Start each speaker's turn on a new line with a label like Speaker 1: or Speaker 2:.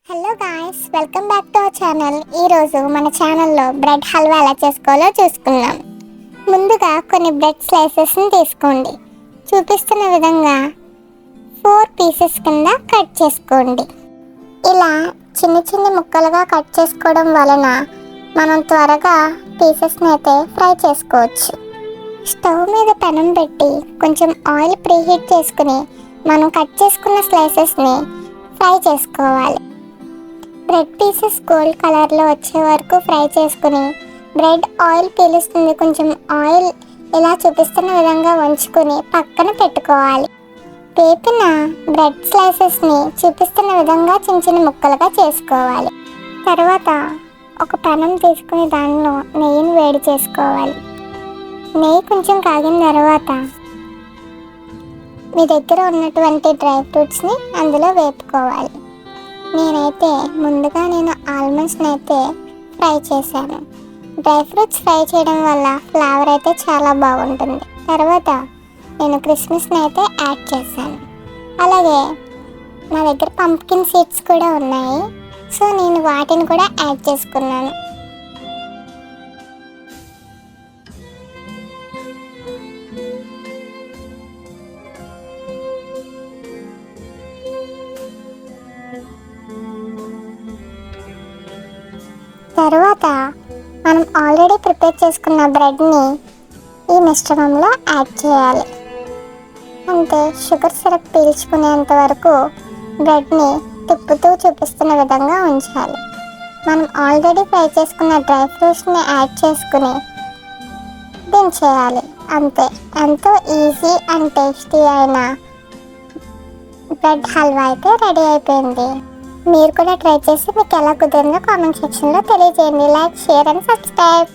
Speaker 1: Hello guys, welcome back to our channel. ఈరోజు మన ఛానల్లో బ్రెడ్ హల్వా ఎలా చేసుకోవాలో చూసుకుందాం. ముందుగా కొన్ని బ్రెడ్ స్లైసెస్ని తీసుకోండి. చూపిస్తున్న విధంగా 4 పీసెస్ కింద కట్ చేసుకోండి. ఇలా చిన్న చిన్న ముక్కలుగా కట్ చేసుకోవడం వలన మనం త్వరగా పీసెస్ని అయితే ఫ్రై చేసుకోవచ్చు. స్టవ్ మీద పెనం పెట్టి కొంచెం ఆయిల్ ప్రీహీట్ చేసుకుని మనం కట్ చేసుకున్న స్లైసెస్ని ఫ్రై చేసుకోవాలి. బ్రెడ్ పీసెస్ గోల్డ్ కలర్లో వచ్చే వరకు ఫ్రై చేసుకుని బ్రెడ్ ఆయిల్ పీలుస్తుంది, కొంచెం ఆయిల్ ఇలా చూపిస్తున్న విధంగా వంచుకొని పక్కన పెట్టుకోవాలి. వేపిన బ్రెడ్ స్లైసెస్ని చూపిస్తున్న విధంగా చిన్న చిన్న ముక్కలుగా చేసుకోవాలి. తర్వాత ఒక పెనం తీసుకుని దానిలో నెయ్యిని వేడి చేసుకోవాలి. నెయ్యి కొంచెం కాగిన తర్వాత మీ దగ్గర ఉన్నటువంటి డ్రై ఫ్రూట్స్ని అందులో వేపుకోవాలి. నేనైతే ముందుగా ఆల్మండ్స్ని అయితే ఫ్రై చేశాను. డ్రై ఫ్రూట్స్ ఫ్రై చేయడం వల్ల ఫ్లేవర్ అయితే చాలా బాగుంటుంది. తర్వాత నేను కిస్మిస్ని అయితే యాడ్ చేశాను. అలాగే నా దగ్గర పంప్కిన్ సీడ్స్ కూడా ఉన్నాయి, సో నేను వాటిని కూడా యాడ్ చేసుకున్నాను. తర్వాత మనం ఆల్రెడీ ప్రిపేర్ చేసుకున్న బ్రెడ్ని ఈ మిశ్రమంలో యాడ్ చేయాలి. అంటే షుగర్ సిరప్ పీల్చుకునేంత వరకు బ్రెడ్ని తిప్పుతూ చూపిస్తున్న విధంగా ఉంచాలి. మనం ఆల్రెడీ ఫ్రై చేసుకున్న డ్రై ఫ్రూట్స్ని యాడ్ చేసుకుని దించేయాలి. అంతే, ఎంతో ఈజీ అండ్ టేస్టీ అయిన బ్రెడ్ హల్వా అయితే రెడీ అయిపోయింది. మీరు కూడా ట్రై చేసి మీకు ఎలా కుదిరిందో కామెంట్ సెక్షన్లో తెలియజేయండి. Like, share and subscribe.